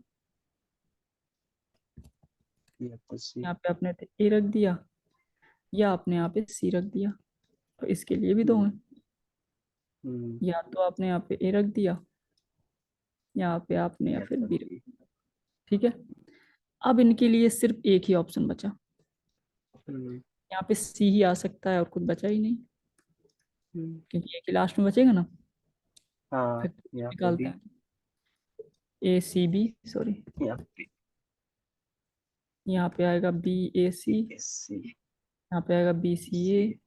[SPEAKER 4] या तो सी।
[SPEAKER 1] यहाँ पे आपने तो ए रख दिया, या आपने यहाँ पे सी रख दिया, तो इसके लिए भी 2 हैं।
[SPEAKER 4] हम्म। हम्म,
[SPEAKER 1] या तो आपने यहाँ पे ए रख दिया, यहाँ पे आपने या
[SPEAKER 4] या
[SPEAKER 1] फिर
[SPEAKER 4] तो
[SPEAKER 1] बी रख
[SPEAKER 4] बी।
[SPEAKER 1] दिया, ठीक है। अब इनके लिए सिर्फ एक ही ऑप्शन बचा,
[SPEAKER 4] हम्म।
[SPEAKER 1] यहाँ पे सी ही आ सकता है और कुछ बचा ही नहीं,
[SPEAKER 4] हम्म,
[SPEAKER 1] क्योंकि एक ही लास्ट में बचेगा ना।
[SPEAKER 4] हाँ।
[SPEAKER 1] फिर
[SPEAKER 4] या तो
[SPEAKER 1] निकालते
[SPEAKER 4] बी।
[SPEAKER 1] हैं, ए सी बी, सॉरी,
[SPEAKER 4] या बी।
[SPEAKER 1] यहाँ पे आएगा बी ए सी,
[SPEAKER 4] सी।
[SPEAKER 1] यहाँ पे आएगा बी सी ए,
[SPEAKER 4] सी।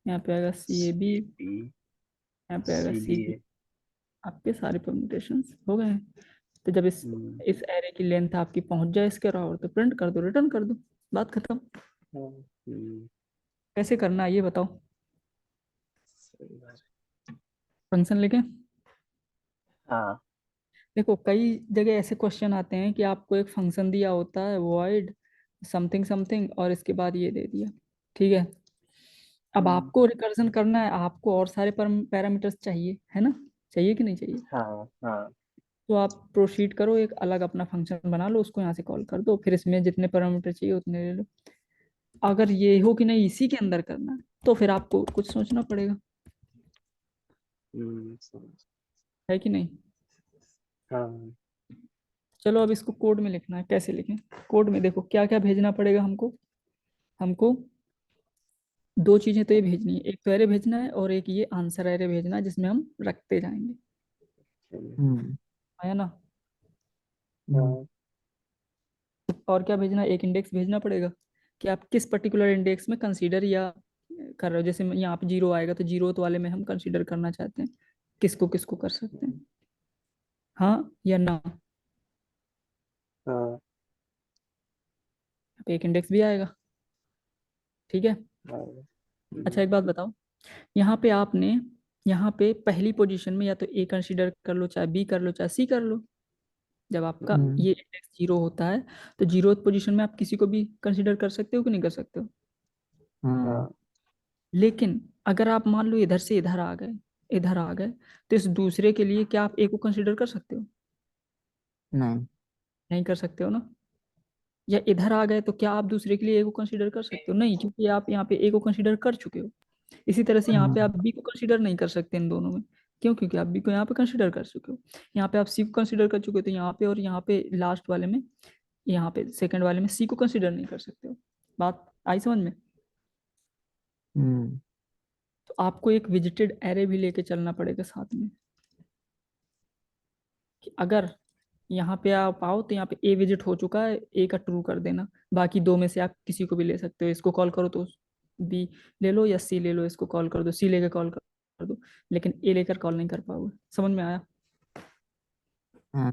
[SPEAKER 1] यहाँ पे आएगा सी ए बी,
[SPEAKER 4] सी बी।
[SPEAKER 1] यहाँ पे आएगा
[SPEAKER 4] सी
[SPEAKER 1] सी
[SPEAKER 4] डी
[SPEAKER 1] बी।
[SPEAKER 4] ए।
[SPEAKER 1] आपके सारे परम्यूटेशंस हो गए हैं। तो जब
[SPEAKER 4] हम्म।
[SPEAKER 1] इस एरे की लेंथ आपकी पहुंच जाए इसके बराबर, तो प्रिंट कर दो, रिटर्न कर दो, बात खत्म।
[SPEAKER 4] हाँ,
[SPEAKER 1] कैसे करना है ये बताओ,
[SPEAKER 4] सही बात है।
[SPEAKER 1] फंक्शन लेके।
[SPEAKER 4] हाँ।
[SPEAKER 1] देखो कई जगह ऐसे क्वेश्चन आते हैं कि आपको एक फंक्शन दिया होता है वॉइड समथिंग समथिंग, और इसके बाद ये दे दिया, ठीक है। अब
[SPEAKER 4] हम्म,
[SPEAKER 1] आपको रिकर्जन करना है, आपको और सारे पैरामीटर्स चाहिए, है ना, चाहिए कि नहीं चाहिए।
[SPEAKER 4] हाँ। हाँ।
[SPEAKER 1] तो आप प्रोसीड करो, एक अलग अपना फंक्शन बना लो, उसको यहाँ से कॉल कर दो, फिर इसमें जितने पैरामीटर चाहिए उतने ले लो। अगर ये हो कि नहीं इसी के अंदर करना है, तो फिर आपको कुछ सोचना पड़ेगा,
[SPEAKER 4] समझ।
[SPEAKER 1] है कि नहीं।
[SPEAKER 4] हाँ।
[SPEAKER 1] चलो अब इसको कोड में लिखना है, कैसे लिखें। कोड में देखो क्या क्या भेजना पड़ेगा हमको। हमको 2 चीजें तो ये भेजनी है, एक तो एरे भेजना है और एक ये आंसर एरे भेजना है जिसमें हम रखते जाएंगे,
[SPEAKER 4] चलिए।
[SPEAKER 2] हम्म
[SPEAKER 1] है ना।
[SPEAKER 2] हम्म
[SPEAKER 4] हाँ।
[SPEAKER 1] और क्या भेजना है, एक इंडेक्स भेजना पड़ेगा कि आप किस पर्टिकुलर इंडेक्स में कंसीडर या कर रहे हो। जैसे यहाँ पे 0 आएगा तो 0 वाले में हम कंसीडर करना चाहते हैं, किसको किसको कर सकते हैं, हाँ या ना।
[SPEAKER 4] हाँ।
[SPEAKER 1] तो एक इंडेक्स भी आएगा, ठीक है।
[SPEAKER 4] हाँ।
[SPEAKER 1] अच्छा एक बात बताओ, यहाँ पे आपने, यहाँ पे पहली पोजीशन में या तो ए कंसीडर कर लो, चाहे बी कर लो, चाहे सी कर लो। जब आपका
[SPEAKER 2] हम्म
[SPEAKER 1] ये इंडेक्स 0 होता है तो 0th पोजीशन में आप किसी को भी कंसीडर कर सकते हो कि नहीं कर सकते हो।
[SPEAKER 2] हम्म
[SPEAKER 4] हाँ।
[SPEAKER 1] लेकिन अगर आप मान लो इधर से इधर आ गए, इधर आ गए, तो इस दूसरे के लिए क्या आप ए को कंसीडर कर सकते हो,
[SPEAKER 2] नहीं
[SPEAKER 1] नहीं कर सकते हो ना। या इधर आ गए तो क्या आप दूसरे के लिए ए को कंसीडर कर सकते हो, नहीं, क्योंकि आप यहाँ पे ए को कंसीडर कर चुके हो। इसी तरह से यहाँ पे
[SPEAKER 2] हम्म
[SPEAKER 1] आप बी को कंसीडर नहीं कर सकते इन दोनों में, क्यों, क्योंकि आप बी को यहाँ पे कंसीडर कर चुके हो। यहाँ पे आप सी को कंसीडर कर चुके हो, तो यहाँ पे और यहाँ पे लास्ट वाले में, यहाँ पे सेकंड वाले में सी को कंसीडर नहीं कर सकते हो। बात आई समझ में।
[SPEAKER 2] हम्म
[SPEAKER 1] तो आपको एक विजिटेड एरे भी लेके चलना पड़ेगा साथ में, कि अगर यहाँ पे आप आओ तो यहाँ पे ए विजिट हो चुका है, ए का ट्रू कर देना, बाकी दो में से आप किसी को भी ले सकते हो। इसको कॉल करो तो बी ले लो या सी ले लो, इसको कॉल कर दो, सी लेकर कॉल कर दो, लेकिन ए लेकर कॉल नहीं कर पाओगे। समझ में आया?
[SPEAKER 2] हाँ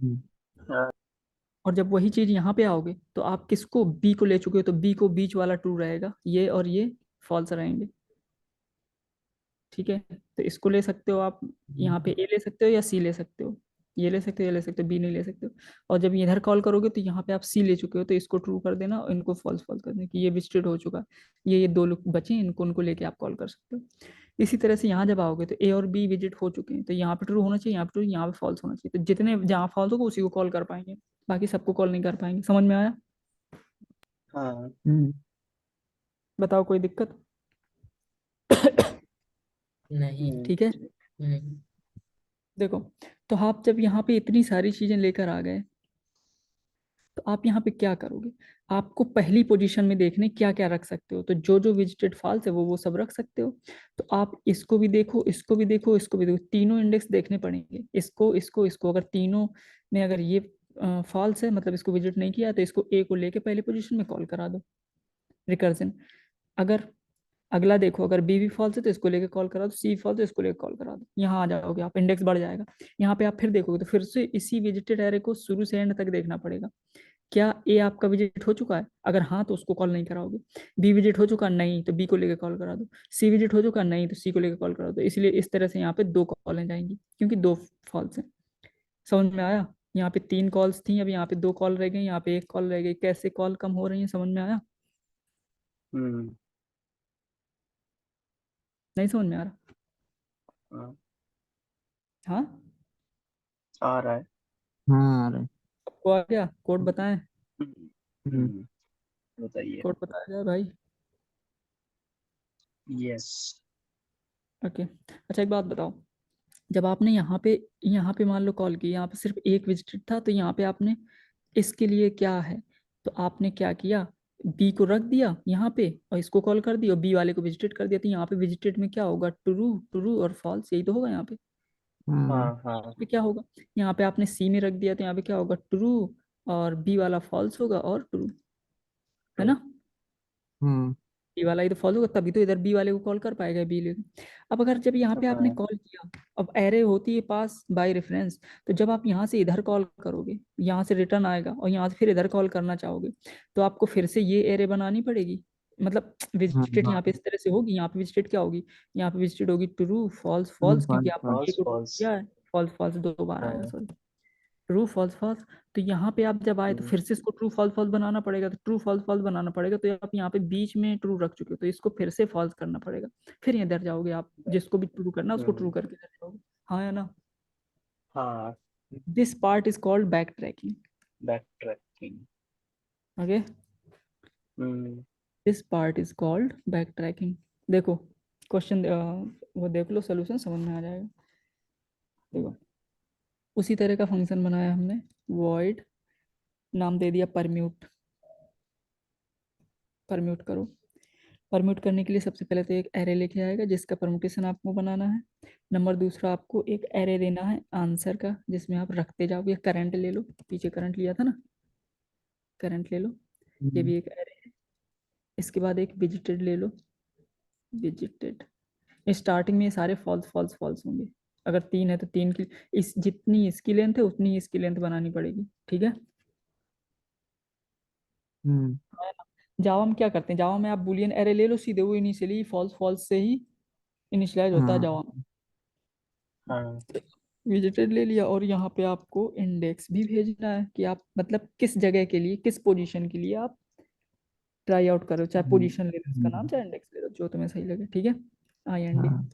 [SPEAKER 4] हाँ
[SPEAKER 1] और जब वही चीज यहाँ पे आओगे तो आप किसको, बी को ले चुके हो तो बी को बीच वाला ट्रू रहेगा, ये और ये फॉल्स रहेंगे। ठीक है, तो इसको ले सकते हो आप, यहाँ पे ए ले सकते हो या सी ले सकते हो, ये ले सकते हो, ये ले सकते हो, बी नहीं ले सकते हो। और जब इधर कॉल करोगे तो यहाँ पे आप सी ले चुके हो तो इसको ट्रू कर देना और इनको फॉल्स फॉल्स कर देना कि ये विजिटेड हो चुका है। ये दो लोग बचे हैं, इनको उनको लेके आप कॉल कर सकते हो। इसी तरह से यहाँ जब आओगे तो ए और बी विजिट हो चुके हैं तो यहाँ पे ट्रू होना चाहिए, यहाँ पे ट्रू, यहाँ पे फॉल्स होना चाहिए। तो जितने जहाँ फॉल्स होगा उसी को कॉल कर पाएंगे, बाकी सबको कॉल नहीं कर पाएंगे। समझ में आया?
[SPEAKER 4] हाँ
[SPEAKER 1] बताओ कोई दिक्कत?
[SPEAKER 3] नहीं।
[SPEAKER 1] ठीक है, देखो, तो आप जब यहाँ पे इतनी सारी चीजें लेकर आ गए तो आप यहाँ पे क्या करोगे? आपको पहली पोजीशन में देखने क्या क्या रख सकते हो, तो जो जो विजिटेड फॉल्स है वो सब रख सकते हो। तो आप इसको भी देखो, इसको भी देखो, इसको भी देखो, तीनों इंडेक्स देखने पड़ेंगे, इसको इसको इसको। अगर तीनों में अगर ये फॉल्स है, मतलब इसको विजिट नहीं किया, तो इसको ए को लेके पहली पोजीशन में कॉल करा दो, रिकर्जन। अगर अगला देखो, अगर बी भी फॉल्स है तो इसको लेके कॉल करा दो, सी फॉल्स है इसको लेके कॉल करा दो, यहाँ आ जाओगे आप, इंडेक्स बढ़ जाएगा। यहाँ पे आप फिर देखोगे तो फिर से इसी विजिटेड एरे को शुरू से एंड तक देखना पड़ेगा। क्या ए आपका विजिट हो चुका है? अगर हाँ तो उसको कॉल नहीं कराओगे। बी विजिट हो चुका नहीं तो बी को लेकर कॉल करा दो। सी विजिट हो चुका नहीं तो सी को लेकर कॉल करा दो। इसलिए इस तरह से यहाँ पे दो कॉलें जाएंगी क्योंकि दो फॉल्स हैं। समझ में आया? यहाँ पे 3 कॉल्स थी, अब यहाँ पे 2 कॉल रह गई, यहाँ पे 1 कॉल रह गई। कैसे कॉल कम हो रही है, समझ में आया?
[SPEAKER 4] हम्म
[SPEAKER 1] नहीं समझ में आ रहा?
[SPEAKER 4] हाँ
[SPEAKER 1] हाँ,
[SPEAKER 4] आ रहा है।
[SPEAKER 2] हाँ अरे
[SPEAKER 1] आपको आ गया? कोड बताएं?
[SPEAKER 4] हम्म,
[SPEAKER 2] हम्म,
[SPEAKER 4] बताइए।
[SPEAKER 1] कोड बताया जाए भाई।
[SPEAKER 4] यस।
[SPEAKER 1] ओके, अच्छा एक बात बताओ, जब आपने यहाँ पे मान लो कॉल की, यहाँ पे सिर्फ एक विजिटेड था, तो यहाँ पे आपने इसके लिए क्या है, तो आपने क्या किया, बी को रख दिया यहाँ पे और इसको कॉल कर दिया और बी वाले को विजिटेड कर दिया। तो यहाँ पे विजिटेड में क्या होगा, ट्रू ट्रू और फॉल्स, यही तो होगा यहाँ पे।
[SPEAKER 2] हाँ
[SPEAKER 4] हाँ हाँ
[SPEAKER 1] पे क्या होगा, यहाँ पे आपने सी में रख दिया तो यहाँ पे क्या होगा, ट्रू, और बी वाला फॉल्स होगा और ट्रू, है
[SPEAKER 4] तो
[SPEAKER 1] ना?
[SPEAKER 2] हाँ
[SPEAKER 1] बी वाला ही तो फॉल्स होगा, तभी तो इधर बी वाले को कॉल कर पाएगा बी ले। अब अगर जब यहाँ पे आपने
[SPEAKER 4] हाँ
[SPEAKER 1] कॉल किया, अब एरे होती है पास बाय रेफरेंस, तो जब आप यहाँ से इधर कॉल करोगे, यहाँ से रिटर्न आएगा और यहाँ से फिर इधर कॉल करना चाहोगे, तो आपको फिर से ये एरे बनानी पड़ेगी। मतलब
[SPEAKER 2] हाँ
[SPEAKER 1] विजिटेड यहाँ पे
[SPEAKER 2] हाँ
[SPEAKER 1] इस तरह से होगी, यहाँ पे विजिटेड क्या होगी, यहाँ पे विजिटेड होगी ट्रू फॉल्स
[SPEAKER 2] ट्रू
[SPEAKER 1] फॉल्स, क्योंकि
[SPEAKER 2] फॉल्स
[SPEAKER 1] आपने ए
[SPEAKER 2] फॉल्स
[SPEAKER 4] फॉल्स
[SPEAKER 1] को
[SPEAKER 4] फॉल्स।
[SPEAKER 1] किया है, फॉल्स फॉल्स 2 बार आएगा,
[SPEAKER 4] हाँ
[SPEAKER 1] सॉरी, ट्रू फॉल्स फॉल्स। तो यहाँ पे आप जब आए तो फिर से इसको ट्रू फॉल्स फॉल्स बनाना पड़ेगा, तो ट्रू फॉल्स फॉल्स बनाना पड़ेगा, तो आप यहाँ पे बीच में ट्रू रख चुके हो तो इसको फिर से फॉल्स करना पड़ेगा। फिर इधर जाओगे आप, जिसको भी ट्रू करना है उसको ट्रू
[SPEAKER 4] हम्म,
[SPEAKER 1] करके इधर जाओगे। हाँ या ना?
[SPEAKER 4] हाँ
[SPEAKER 1] this part is called back tracking.
[SPEAKER 4] Back tracking.
[SPEAKER 1] Okay,
[SPEAKER 4] hmm
[SPEAKER 1] this part is called back tracking. देखो क्वेश्चन, वो देख लो, सोल्यूशन समझ में आ जाएगा। देखो, उसी तरह का फंक्शन बनाया हमने, वॉइड, नाम दे दिया परम्यूट। परम्यूट करो। परम्यूट करने के लिए सबसे पहले तो एक एरे लेके आएगा जिसका परम्यूटेशन आपको बनाना है। नंबर दूसरा, आपको एक एरे देना है आंसर का जिसमें आप रखते जाओ। ये करंट ले लो, पीछे करंट लिया था ना, करंट ले लो, ये भी एक एरे है। इसके बाद एक विजिटेड ले लो, विजिटेड। स्टार्टिंग में ये सारे फॉल्स फॉल्स फॉल्स होंगे। अगर 3 है तो 3 की, इस जितनी इसकी लेंथ है उतनी ही इसकी लेंथ बनानी पड़ेगी। ठीक है?
[SPEAKER 2] हम्म
[SPEAKER 1] जावा में क्या करते हैं, जावा में आप बुलियन एरे ले लो सीधे, वो इनिशियली फॉल्स फॉल्स से ही इनिशियलाइज होता है
[SPEAKER 2] हाँ
[SPEAKER 1] जावा में।
[SPEAKER 4] हाँ
[SPEAKER 1] विजिटेड ले लिया और यहाँ पे आपको इंडेक्स भी भेजना है कि आप मतलब किस जगह के लिए, किस पोजीशन के लिए आप ट्राई आउट करो। चाहे
[SPEAKER 2] हम्म,
[SPEAKER 1] पोजीशन ले लो उसका नाम, चाहे इंडेक्स ले लो, जो तुम्हें सही लगे। ठीक है? IND।
[SPEAKER 2] हाँ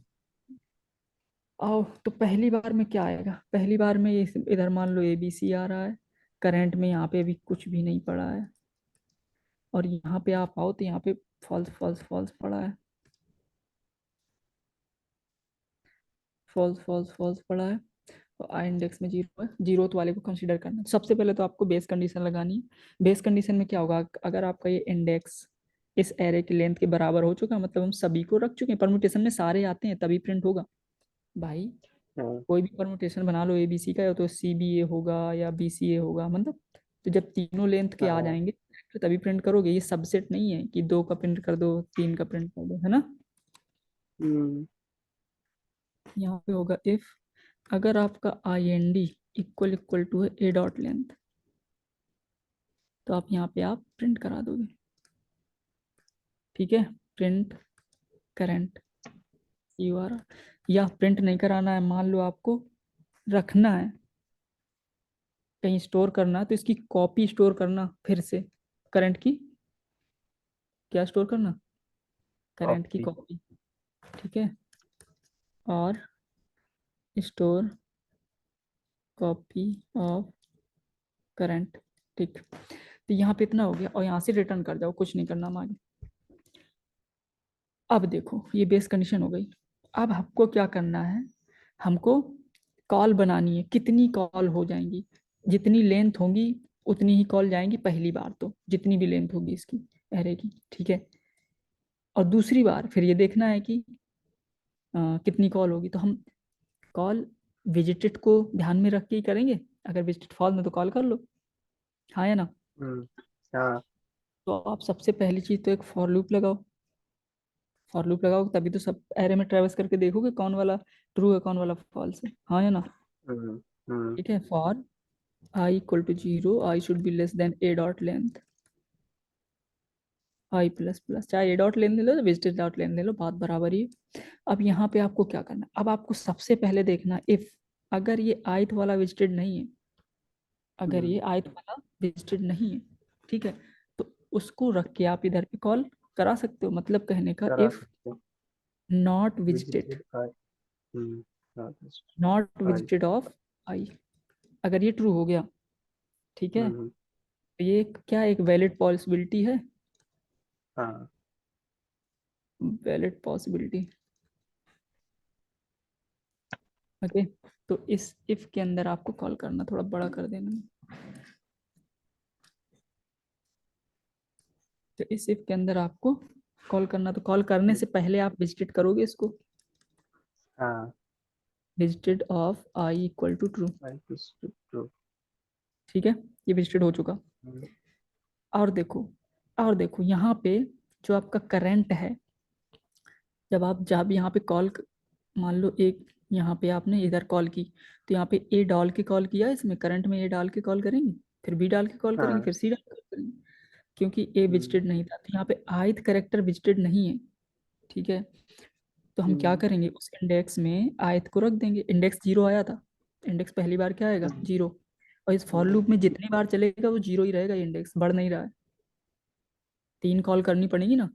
[SPEAKER 1] आओ, तो पहली बार में क्या आएगा, पहली बार में ये इधर मान लो ABC आ रहा है, करंट में यहाँ पे भी कुछ भी नहीं पड़ा है, और यहाँ पे आप आओ तो यहाँ पे फॉल्स फॉल्स फॉल्स पड़ा है, फॉल्स फॉल्स फॉल्स पड़ा है, और आई इंडेक्स में 0 है, 0th वाले को कंसीडर करना है। सबसे पहले तो आपको बेस कंडीशन लगानी है। बेस कंडीशन में क्या होगा, अगर आपका ये इंडेक्स इस एरे की लेंथ के बराबर हो चुका है, मतलब हम सभी को रख चुके हैं, परम्यूटेशन में सारे आते हैं तभी प्रिंट होगा भाई।
[SPEAKER 4] हाँ
[SPEAKER 1] कोई भी परमुटेशन बना लो ABC का, या तो CBA होगा या BCA होगा, मतलब तो जब तीनों लेंथ के आ
[SPEAKER 4] हाँ
[SPEAKER 1] जाएंगे तो तभी प्रिंट करोगे। ये सबसेट नहीं है कि 2 का प्रिंट कर दो, 3 का प्रिंट कर दो, है ना।
[SPEAKER 4] हम्म,
[SPEAKER 1] यहाँ पे होगा इफ अगर आपका IND इक्वल इक्वल टू है A डॉट लेंथ, तो आप यहाँ पे आप प्रिंट करा दोगे। ठीक है, प्रिंट करंट URL, या प्रिंट नहीं कराना है, मान लो आपको रखना है, कहीं स्टोर करना है, तो इसकी कॉपी स्टोर करना फिर से, करंट की क्या स्टोर करना, करंट की
[SPEAKER 4] कॉपी।
[SPEAKER 1] कॉपी। ठीक है, और स्टोर कॉपी ऑफ करंट। ठीक, तो यहाँ पे इतना हो गया, और यहाँ से रिटर्न कर जाओ, कुछ नहीं करना हम आगे। अब देखो ये बेस कंडीशन हो गई। अब हमको क्या करना है, हमको कॉल बनानी है। कितनी कॉल हो जाएंगी, जितनी लेंथ होगी उतनी ही कॉल जाएंगी पहली बार, तो जितनी भी लेंथ होगी इसकी एरे की। ठीक है, और दूसरी बार फिर ये देखना है कि कितनी कॉल होगी। तो हम कॉल विजिटेड को ध्यान में रख के ही करेंगे। अगर विजिटेड फॉल में तो कॉल कर लो, हाँ या ना।
[SPEAKER 4] हम्म, हाँ
[SPEAKER 1] तो आप सबसे पहली चीज तो एक फॉर लूप लगाओ। फॉर लूप लगाओ तभी तो सब एरे में ट्रेवर्स करके देखोगे कौन वाला ट्रू है कौन वाला फॉल्स है, हाँ या ना।
[SPEAKER 4] हम्म, हम्म,
[SPEAKER 1] ठीक है, for I equal to 0, I should be less than A dot length, I plus plus, चाहे A डॉट लेंथ ले लो या विजिटेड डॉट लेंथ ले लो, बात बराबर ही है। अब यहाँ पे आपको क्या करना है, अब आपको सबसे पहले देखना इफ अगर ये ith वाला विजिटेड नहीं है, अगर ये ith वाला विजिटेड नहीं है, ठीक है, तो उसको रख के आप इधर पे कॉल करा सकते हो। मतलब कहने का
[SPEAKER 4] करा
[SPEAKER 1] इफ
[SPEAKER 4] सकते हैं।
[SPEAKER 1] नॉट विजिटेड,
[SPEAKER 4] विजिटेड बाय, हाँ,
[SPEAKER 1] not
[SPEAKER 4] I,
[SPEAKER 1] visited of I, अगर ये ट्रू हो गया, ठीक है,
[SPEAKER 4] हम्म,
[SPEAKER 1] तो ये क्या एक वैलिड पॉसिबिलिटी है,
[SPEAKER 4] हाँ
[SPEAKER 1] वैलिड पॉसिबिलिटी। ओके, तो इस इफ के अंदर आपको कॉल करना, थोड़ा बड़ा कर देना। तो इस इफ के अंदर आपको कॉल करना, तो कॉल करने से पहले आप विजिटेड करोगे इसको,
[SPEAKER 4] हाँ,
[SPEAKER 1] visited of I equal to true.
[SPEAKER 4] I plus two,
[SPEAKER 1] ठीक है, ये विजिटेड हो चुका। और देखो यहाँ पे जो आपका करंट है, जब यहाँ पे कॉल, मान लो एक यहाँ पे आपने इधर कॉल की, तो यहाँ पे ए डाल के कॉल किया, इसमें करंट में ए डाल के कॉल करेंगे, फिर बी डाल के कॉल करेंगे,
[SPEAKER 4] हाँ,
[SPEAKER 1] फिर सी डाल के कॉल करेंगे, क्योंकि ए विजिटेड नहीं था। तो यहाँ पे ith करेक्टर विजिटेड नहीं है। ठीक है, तो हम क्या करेंगे, उस इंडेक्स में ith को रख देंगे। इंडेक्स 0 आया था, इंडेक्स पहली बार क्या आएगा 0, और इस फॉर लूप में जितनी बार चलेगा वो 0 ही रहेगा, इंडेक्स बढ़ नहीं रहा है। 3 कॉल करनी पड़ेगी ना,